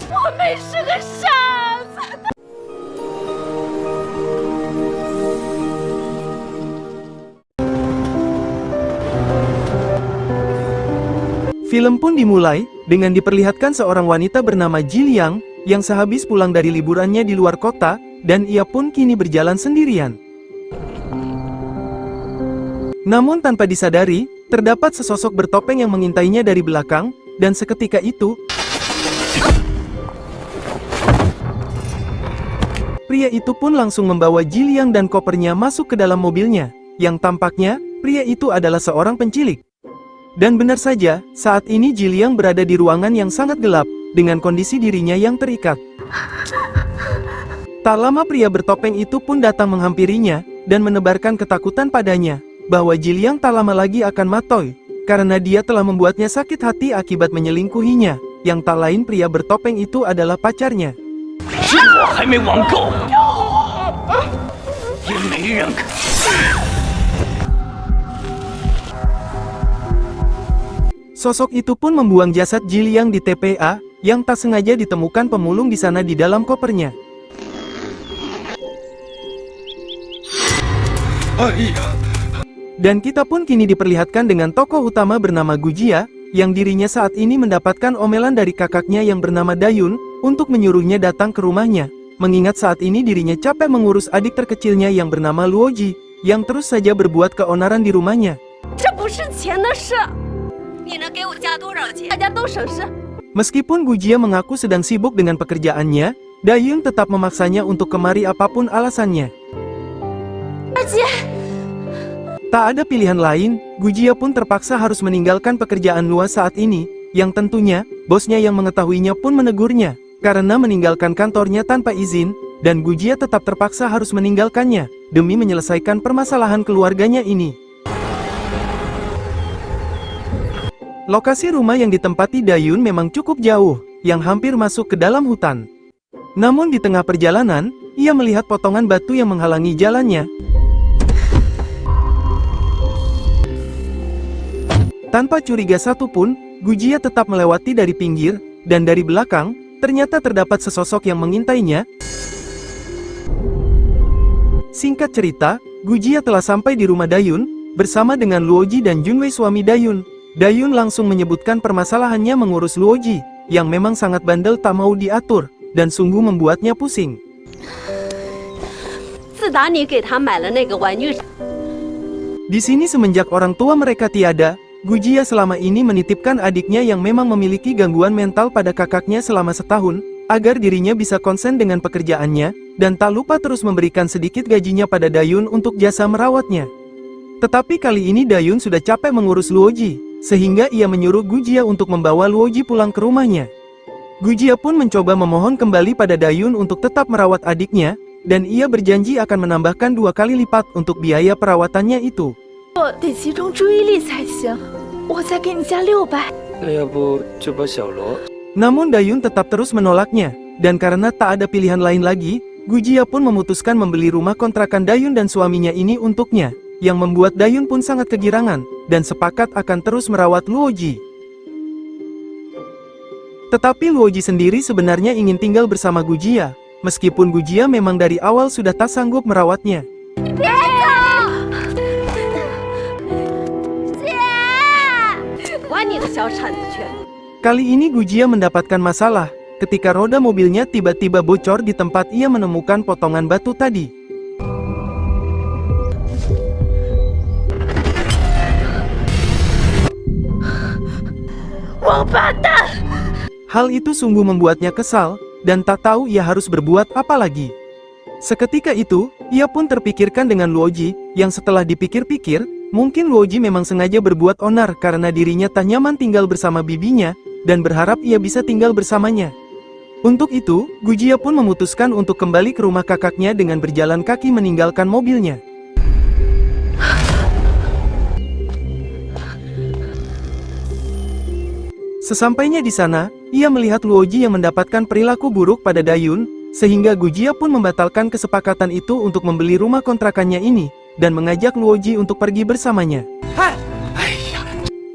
我妹是个傻子。Film pun dimulai, dengan diperlihatkan seorang wanita bernama Jiliang, yang sehabis pulang dari liburannya di luar kota, dan ia pun kini berjalan sendirian. Namun tanpa disadari, terdapat sesosok bertopeng yang mengintainya dari belakang, dan seketika itu, pria itu pun langsung membawa Jiliang dan kopernya masuk ke dalam mobilnya, yang tampaknya, pria itu adalah seorang penculik. Dan benar saja, saat ini Jiliang berada di ruangan yang sangat gelap, dengan kondisi dirinya yang terikat. Tak lama pria bertopeng itu pun datang menghampirinya, dan menebarkan ketakutan padanya, bahwa Jiliang tak lama lagi akan matoy, karena dia telah membuatnya sakit hati akibat menyelingkuhinya, yang tak lain pria bertopeng itu adalah pacarnya. Sosok itu pun membuang jasad Jiliang di TPA, yang tak sengaja ditemukan pemulung di sana di dalam kopernya. Dan kita pun kini diperlihatkan dengan tokoh utama bernama Gujia, yang dirinya saat ini mendapatkan omelan dari kakaknya yang bernama Dayun, untuk menyuruhnya datang ke rumahnya, mengingat saat ini dirinya capek mengurus adik terkecilnya yang bernama Luoji, yang terus saja berbuat keonaran di rumahnya. Meskipun Gujia mengaku sedang sibuk dengan pekerjaannya, Dayun tetap memaksanya untuk kemari apapun alasannya. Tak ada pilihan lain, Gujia pun terpaksa harus meninggalkan pekerjaan luas saat ini, yang tentunya, bosnya yang mengetahuinya pun menegurnya, karena meninggalkan kantornya tanpa izin, dan Gujia tetap terpaksa harus meninggalkannya, demi menyelesaikan permasalahan keluarganya ini. Lokasi rumah yang ditempati Dayun memang cukup jauh, yang hampir masuk ke dalam hutan. Namun di tengah perjalanan, ia melihat potongan batu yang menghalangi jalannya. Tanpa curiga satupun, Gujia tetap melewati dari pinggir, dan dari belakang, ternyata terdapat sesosok yang mengintainya. Singkat cerita, Gujia telah sampai di rumah Dayun, bersama dengan Luoji dan Junwei suami Dayun. Dayun langsung menyebutkan permasalahannya mengurus Luoji, yang memang sangat bandel tak mau diatur, dan sungguh membuatnya pusing. Di sini semenjak orang tua mereka tiada, Gujia selama ini menitipkan adiknya yang memang memiliki gangguan mental pada kakaknya selama setahun, agar dirinya bisa konsen dengan pekerjaannya, dan tak lupa terus memberikan sedikit gajinya pada Dayun untuk jasa merawatnya. Tetapi kali ini Dayun sudah capek mengurus Luoji, sehingga ia menyuruh Gujia untuk membawa Luoji pulang ke rumahnya. Gujia pun mencoba memohon kembali pada Dayun untuk tetap merawat adiknya, dan ia berjanji akan menambahkan 2 kali lipat untuk biaya perawatannya itu. Namun Dayun tetap terus menolaknya, dan karena tak ada pilihan lain lagi, Gujia pun memutuskan membeli rumah kontrakan Dayun dan suaminya ini untuknya, yang membuat Dayun pun sangat kegirangan, dan sepakat akan terus merawat Luoji. Tetapi Luoji sendiri sebenarnya ingin tinggal bersama Gujia, meskipun Gujia memang dari awal sudah tak sanggup merawatnya. Kali ini Gujia mendapatkan masalah, ketika roda mobilnya tiba-tiba bocor di tempat ia menemukan potongan batu tadi. Hal itu sungguh membuatnya kesal, dan tak tahu ia harus berbuat apa lagi. Seketika itu, ia pun terpikirkan dengan Luoji, yang setelah dipikir-pikir, mungkin Luoji memang sengaja berbuat onar karena dirinya tak nyaman tinggal bersama bibinya, dan berharap ia bisa tinggal bersamanya. Untuk itu, Gujia pun memutuskan untuk kembali ke rumah kakaknya dengan berjalan kaki meninggalkan mobilnya. Sesampainya di sana, ia melihat Luoji yang mendapatkan perilaku buruk pada Dayun, sehingga Gujia pun membatalkan kesepakatan itu untuk membeli rumah kontrakannya ini, dan mengajak Luoji untuk pergi bersamanya.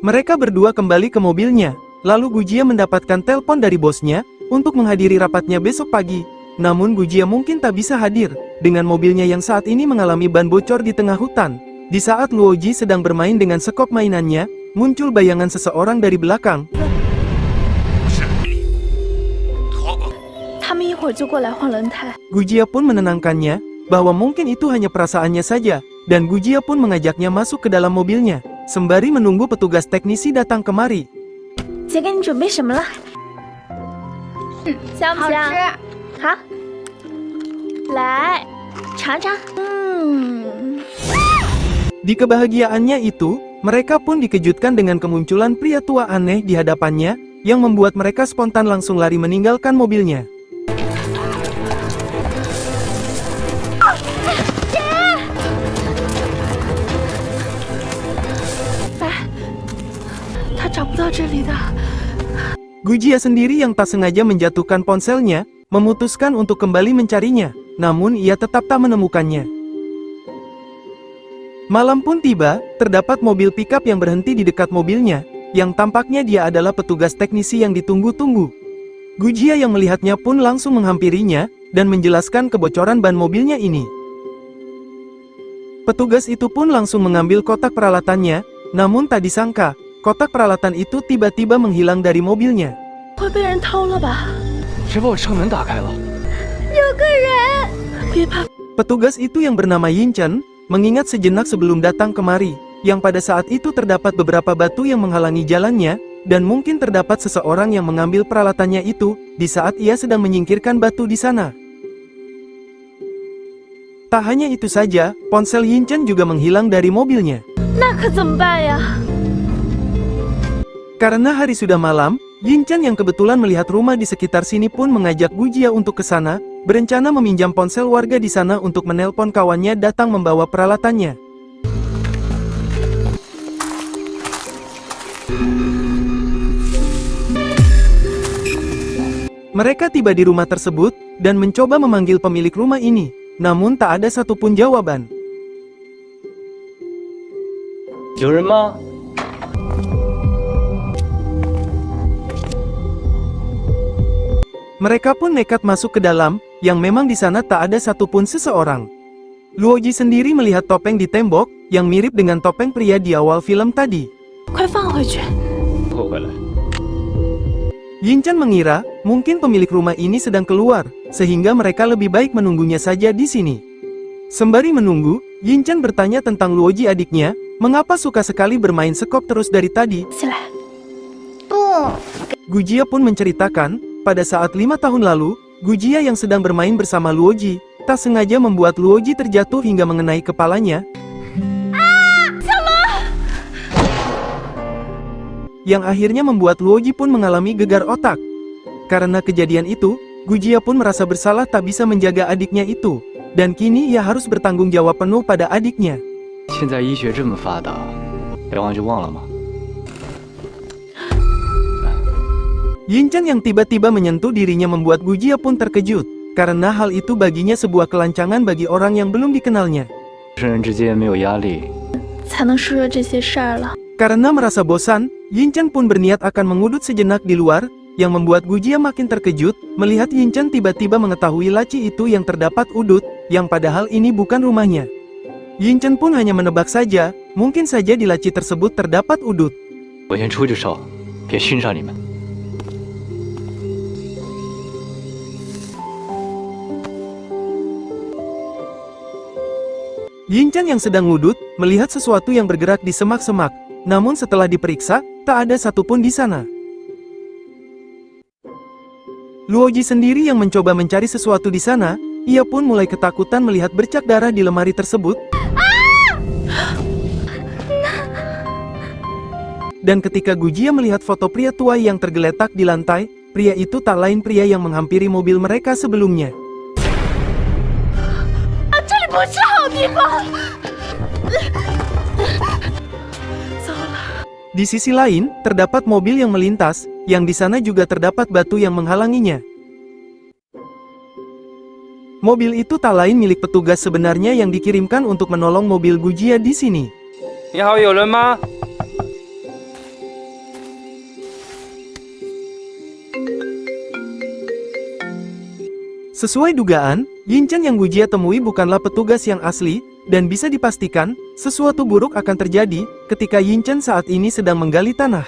Mereka berdua kembali ke mobilnya, lalu Gujia mendapatkan telepon dari bosnya, untuk menghadiri rapatnya besok pagi. Namun Gujia mungkin tak bisa hadir, dengan mobilnya yang saat ini mengalami ban bocor di tengah hutan. Di saat Luoji sedang bermain dengan sekop mainannya, muncul bayangan seseorang dari belakang. 他们一会儿就过来换轮胎。 Gujia pun menenangkannya, bahwa mungkin itu hanya perasaannya saja, dan Gujia pun mengajaknya masuk ke dalam mobilnya, sembari menunggu petugas teknisi datang kemari. 姐给你准备什么了？香不香？好，来尝尝。Di kebahagiaannya itu, mereka pun dikejutkan dengan kemunculan pria tua aneh di hadapannya, yang membuat mereka spontan langsung lari meninggalkan mobilnya. 他找不到这里的。 Gujia sendiri yang tak sengaja menjatuhkan ponselnya, memutuskan untuk kembali mencarinya, namun ia tetap tak menemukannya. Malam pun tiba, terdapat mobil pickup yang berhenti di dekat mobilnya, yang tampaknya dia adalah petugas teknisi yang ditunggu-tunggu. Gujia yang melihatnya pun langsung menghampirinya, dan menjelaskan kebocoran ban mobilnya ini. Petugas itu pun langsung mengambil kotak peralatannya, namun tak disangka, kotak peralatan itu tiba-tiba menghilang dari mobilnya. 会被人偷了吧？谁把我车门打开了？ 有个人！别怕， Petugas itu yang bernama Yinchen, mengingat sejenak sebelum datang kemari, yang pada saat itu terdapat beberapa batu yang menghalangi jalannya, dan mungkin terdapat seseorang yang mengambil peralatannya itu, di saat ia sedang menyingkirkan batu di sana. Tak hanya itu saja, ponsel Yinchen juga menghilang dari mobilnya. 那可怎么办呀？ Karena hari sudah malam, Yinchen yang kebetulan melihat rumah di sekitar sini pun mengajak Gujia untuk ke sana, berencana meminjam ponsel warga di sana untuk menelpon kawannya datang membawa peralatannya. Mereka tiba di rumah tersebut, dan mencoba memanggil pemilik rumah ini, namun tak ada satupun jawaban. 有人吗？ Mereka pun nekat masuk ke dalam, yang memang di sana tak ada satupun seseorang. Luoji sendiri melihat topeng di tembok, yang mirip dengan topeng pria di awal film tadi. 快放回去！ 拖回来。 Yinchen mengira, mungkin pemilik rumah ini sedang keluar, sehingga mereka lebih baik menunggunya saja di sini. Sembari menunggu, Yinchen bertanya tentang Luoji adiknya, mengapa suka sekali bermain sekop terus dari tadi. 起来。不， Gujia pun menceritakan, pada saat 5 tahun lalu, Gujia yang sedang bermain bersama Luoji, tak sengaja membuat Luoji terjatuh hingga mengenai kepalanya. Yang akhirnya membuat Luoji pun mengalami gegar otak. Karena kejadian itu, Gujia pun merasa bersalah tak bisa menjaga adiknya itu, dan kini ia harus bertanggung jawab penuh pada adiknya. 现在医学这么发达，别忘就忘了吗？ Yinchen yang tiba-tiba menyentuh dirinya membuat Gujia pun terkejut, karena hal itu baginya sebuah kelancangan bagi orang yang belum dikenalnya. 人之间没有压力， 才能说这些事儿了。 Karena merasa bosan, Yinchen pun berniat akan mengudut sejenak di luar, yang membuat Gujia makin terkejut, melihat Yinchen tiba-tiba mengetahui laci itu yang terdapat udut, yang padahal ini bukan rumahnya. Yinchen pun hanya menebak saja, mungkin saja di laci tersebut terdapat udut. 我先出去烧，别熏着你们。 Yinchen yang sedang ngudut, melihat sesuatu yang bergerak di semak-semak, namun setelah diperiksa, tak ada satupun di sana. Luoji sendiri yang mencoba mencari sesuatu di sana, ia pun mulai ketakutan melihat bercak darah di lemari tersebut. Dan ketika Gujia melihat foto pria tua yang tergeletak di lantai, pria itu tak lain pria yang menghampiri mobil mereka sebelumnya. 这里不是好地方。糟了， Di sisi lain, terdapat mobil yang melintas, yang di sana juga terdapat batu yang menghalanginya. Mobil itu tak lain milik petugas sebenarnya yang dikirimkan untuk menolong mobil Gujia di sini. 你好，有人吗？ Sesuai dugaan, Yinchan yang Gujia temui bukanlah petugas yang asli, dan bisa dipastikan, sesuatu buruk akan terjadi ketika Yinchan saat ini sedang menggali tanah.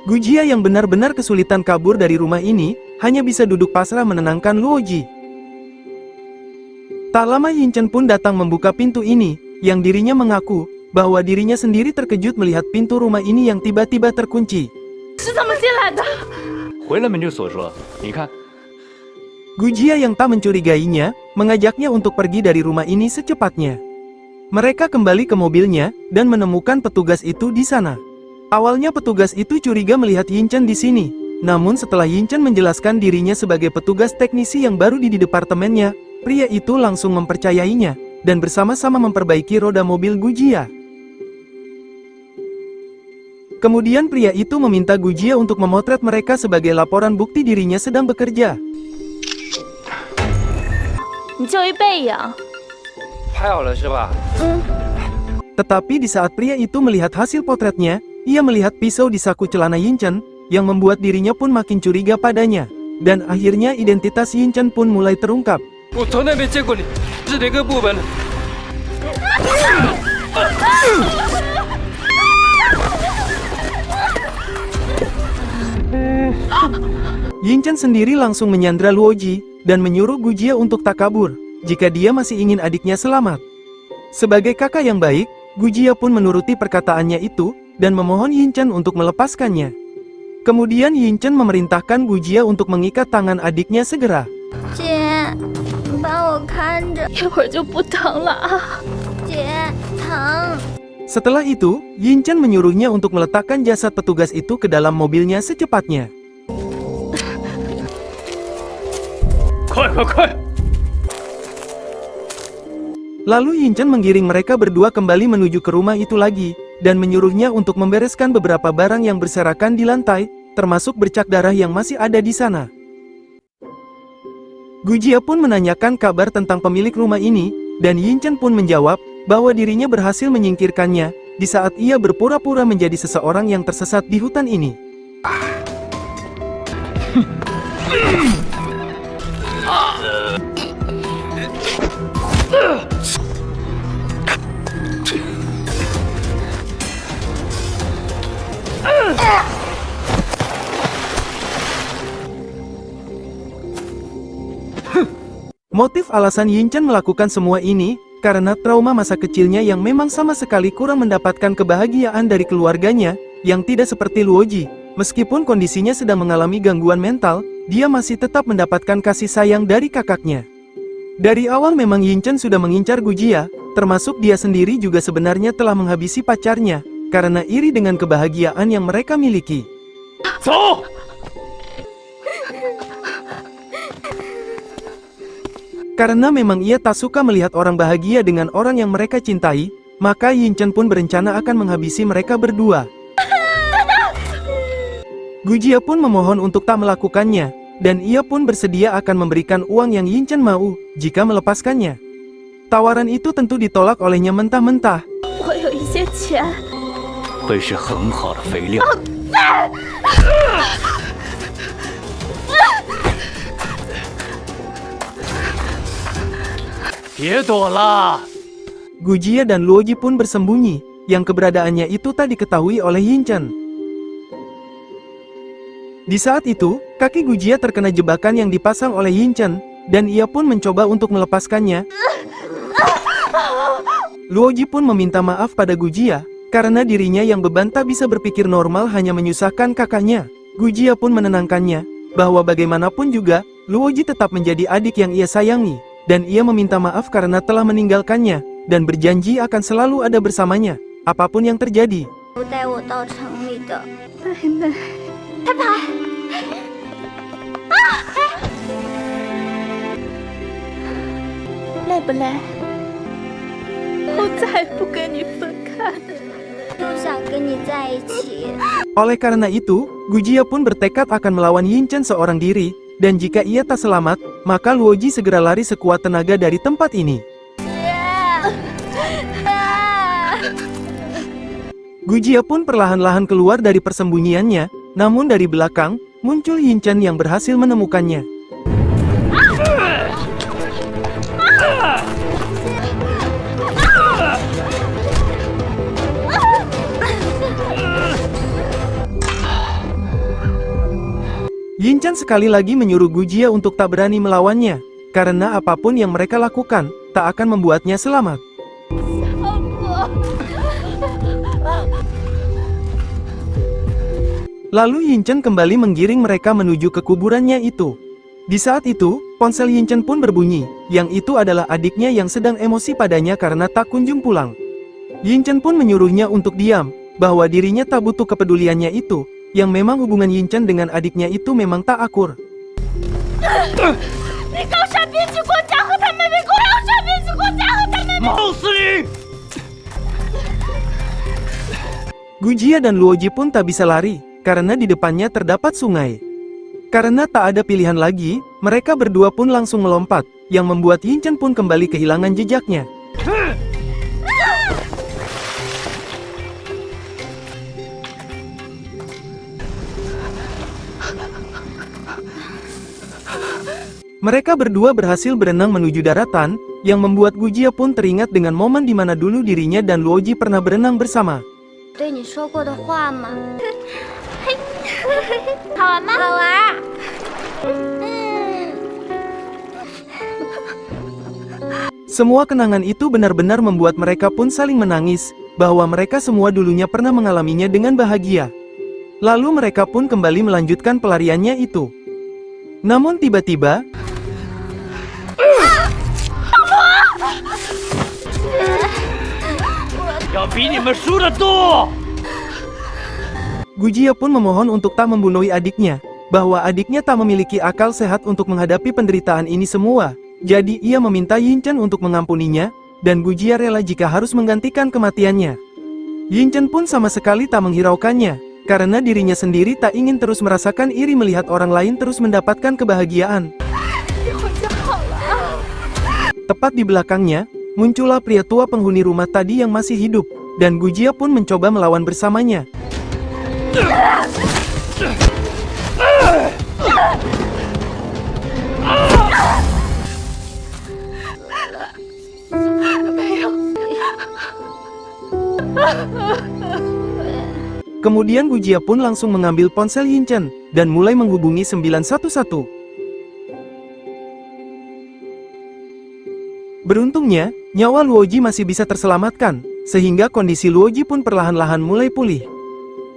Gujia yang benar-benar kesulitan kabur dari rumah ini, hanya bisa duduk pasrah menenangkan Luoji. Tak lama Yinchan pun datang membuka pintu ini, yang dirinya mengaku bahwa dirinya sendiri terkejut melihat pintu rumah ini yang tiba-tiba terkunci. 是怎么进来的？ 回来门就锁住了，你看。 Gujia yang tak mencurigainya, mengajaknya untuk pergi dari rumah ini secepatnya. Mereka kembali ke mobilnya, dan menemukan petugas itu di sana. Awalnya petugas itu curiga melihat Yinchan di sini. Namun setelah Yinchan menjelaskan dirinya sebagai petugas teknisi yang baru di departemennya, pria itu langsung mempercayainya, dan bersama-sama memperbaiki roda mobil Gujia. Kemudian pria itu meminta Gujia untuk memotret mereka sebagai laporan bukti dirinya sedang bekerja. 你就一背影。 拍好了是吧？ Tetapi di saat pria itu melihat hasil potretnya, ia melihat pisau di saku celana Yinchan, yang membuat dirinya pun makin curiga padanya. Dan akhirnya identitas Yinchan pun mulai terungkap. 我从来没见过你是哪个部门的。 Yinchan sendiri langsung menyandra Luoji, dan menyuruh Gujia untuk tak kabur, jika dia masih ingin adiknya selamat. Sebagai kakak yang baik, Gujia pun menuruti perkataannya itu, dan memohon Yinchan untuk melepaskannya. Kemudian Yinchan memerintahkan Gujia untuk mengikat tangan adiknya segera. 姐，你帮我看着， 一会儿就不疼了啊！ 姐，疼。 Setelah itu, Yinchan menyuruhnya untuk meletakkan jasad petugas itu ke dalam mobilnya secepatnya. 快快快！ Lalu Yinchan menggiring mereka berdua kembali menuju ke rumah itu lagi, dan menyuruhnya untuk membereskan beberapa barang yang berserakan di lantai, termasuk bercak darah yang masih ada di sana. Gujia pun menanyakan kabar tentang pemilik rumah ini, dan Yinchan pun menjawab bahwa dirinya berhasil menyingkirkannya di saat ia berpura-pura menjadi seseorang yang tersesat di hutan ini. Motif alasan Yinchan melakukan semua ini karena trauma masa kecilnya yang memang sama sekali kurang mendapatkan kebahagiaan dari keluarganya, yang tidak seperti Luoji. Meskipun kondisinya sedang mengalami gangguan mental, dia masih tetap mendapatkan kasih sayang dari kakaknya. Dari awal memang Yinchan sudah mengincar Gujia, termasuk dia sendiri juga sebenarnya telah menghabisi pacarnya, karena iri dengan kebahagiaan yang mereka miliki. 走。 Karena memang ia tak suka melihat orang bahagia dengan orang yang mereka cintai, maka Yinchan pun berencana akan menghabisi mereka berdua. Gujia pun memohon untuk tak melakukannya, dan ia pun bersedia akan memberikan uang yang Yinchan mau, jika melepaskannya. Tawaran itu tentu ditolak olehnya mentah-mentah. 我有一些钱， 会是很好的肥料。 别躲了！ Gujia dan Luoji pun bersembunyi, yang keberadaannya itu tak diketahui oleh Yinchan. Di saat itu, kaki Gujia terkena jebakan yang dipasang oleh Yinchan, dan ia pun mencoba untuk melepaskannya. Luoji pun meminta maaf pada Gujia, karena dirinya yang beban tak bisa berpikir normal hanya menyusahkan kakaknya. Gujia pun menenangkannya, bahwa bagaimanapun juga, Luoji tetap menjadi adik yang ia sayangi, dan ia meminta maaf karena telah meninggalkannya, dan berjanji akan selalu ada bersamanya, apapun yang terjadi. 不带我到城里的。 妹妹， 累不累？我再也不跟你分开。 都想跟你在一起。 Oleh karena itu, Gujia pun bertekad akan melawan Yinchan seorang diri, dan jika ia tak selamat, maka Luoji segera lari sekuat tenaga dari tempat ini. 姐。Gujia pun perlahan-lahan keluar dari persembunyiannya, namun dari belakang, muncul Yinchan yang berhasil menemukannya. Yinchan sekali lagi menyuruh Gujia untuk tak berani melawannya, karena apapun yang mereka lakukan, tak akan membuatnya selamat. Lalu Yinchan kembali menggiring mereka menuju ke kuburannya itu. Di saat itu, ponsel Yinchan pun berbunyi, yang itu adalah adiknya yang sedang emosi padanya karena tak kunjung pulang. Yinchan pun menyuruhnya untuk diam, bahwa dirinya tak butuh kepeduliannya itu, yang memang hubungan Yinchan dengan adiknya itu memang tak akur. Gujia dan Luoji pun tak bisa lari, karena di depannya terdapat sungai. Karena tak ada pilihan lagi, mereka berdua pun langsung melompat, yang membuat Yinchan pun kembali kehilangan jejaknya. Mereka berdua berhasil berenang menuju daratan, yang membuat Gujia pun teringat dengan momen di mana dulu dirinya dan Luoji pernah berenang bersama. Semua kenangan itu benar-benar membuat mereka pun saling menangis, bahwa mereka semua dulunya pernah mengalaminya dengan bahagia. Lalu mereka pun kembali melanjutkan pelariannya itu. Namun tiba-tiba, Gujia pun memohon untuk tak membunuh adiknya, bahwa adiknya tak memiliki akal sehat untuk menghadapi penderitaan ini semua. Jadi ia meminta Yinchan untuk mengampuninya, dan Gujia rela jika harus menggantikan kematiannya. Yinchan pun sama sekali tak menghiraukannya, karena dirinya sendiri tak ingin terus merasakan iri melihat orang lain terus mendapatkan kebahagiaan. Tepat di belakangnya, muncullah pria tua penghuni rumah tadi yang masih hidup, dan Gujia pun mencoba melawan bersamanya. Kemudian Gujia pun langsung mengambil ponsel Yinchan, dan mulai menghubungi 911. Beruntungnya, nyawa Luoji masih bisa terselamatkan, sehingga kondisi Luoji pun perlahan-lahan mulai pulih.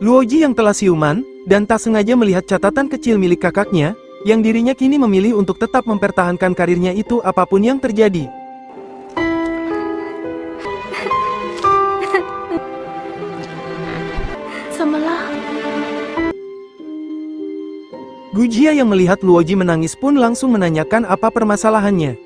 Luoji yang telah siuman, dan tak sengaja melihat catatan kecil milik kakaknya, yang dirinya kini memilih untuk tetap mempertahankan karirnya itu apapun yang terjadi. Gujia yang melihat Luoji menangis pun langsung menanyakan apa permasalahannya.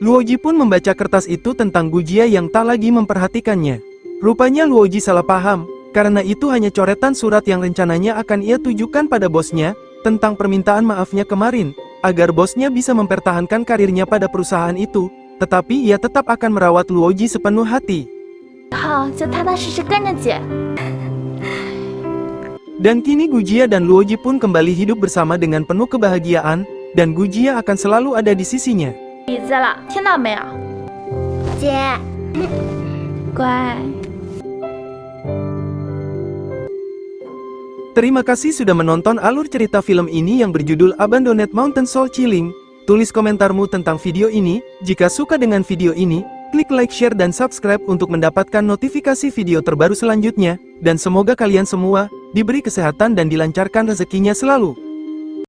Luoji pun membaca kertas itu tentang Gujia yang tak lagi memperhatikannya. Rupanya Luoji salah paham, karena itu hanya coretan surat yang rencananya akan ia tujukan pada bosnya, tentang permintaan maafnya kemarin, agar bosnya bisa mempertahankan karirnya pada perusahaan itu, tetapi ia tetap akan merawat Luoji sepenuh hati. Dan kini Gujia dan Luoji pun kembali hidup bersama dengan penuh kebahagiaan, dan Gujia akan selalu ada di sisinya. Terima kasih sudah menonton alur cerita film ini yang berjudul Abandoned Mountain Soul Chilling. Tulis komentarmu tentang video ini. Jika suka dengan video ini, klik like, share, dan subscribe untuk mendapatkan notifikasi video terbaru selanjutnya. Dan semoga kalian semua diberi kesehatan dan dilancarkan rezekinya selalu.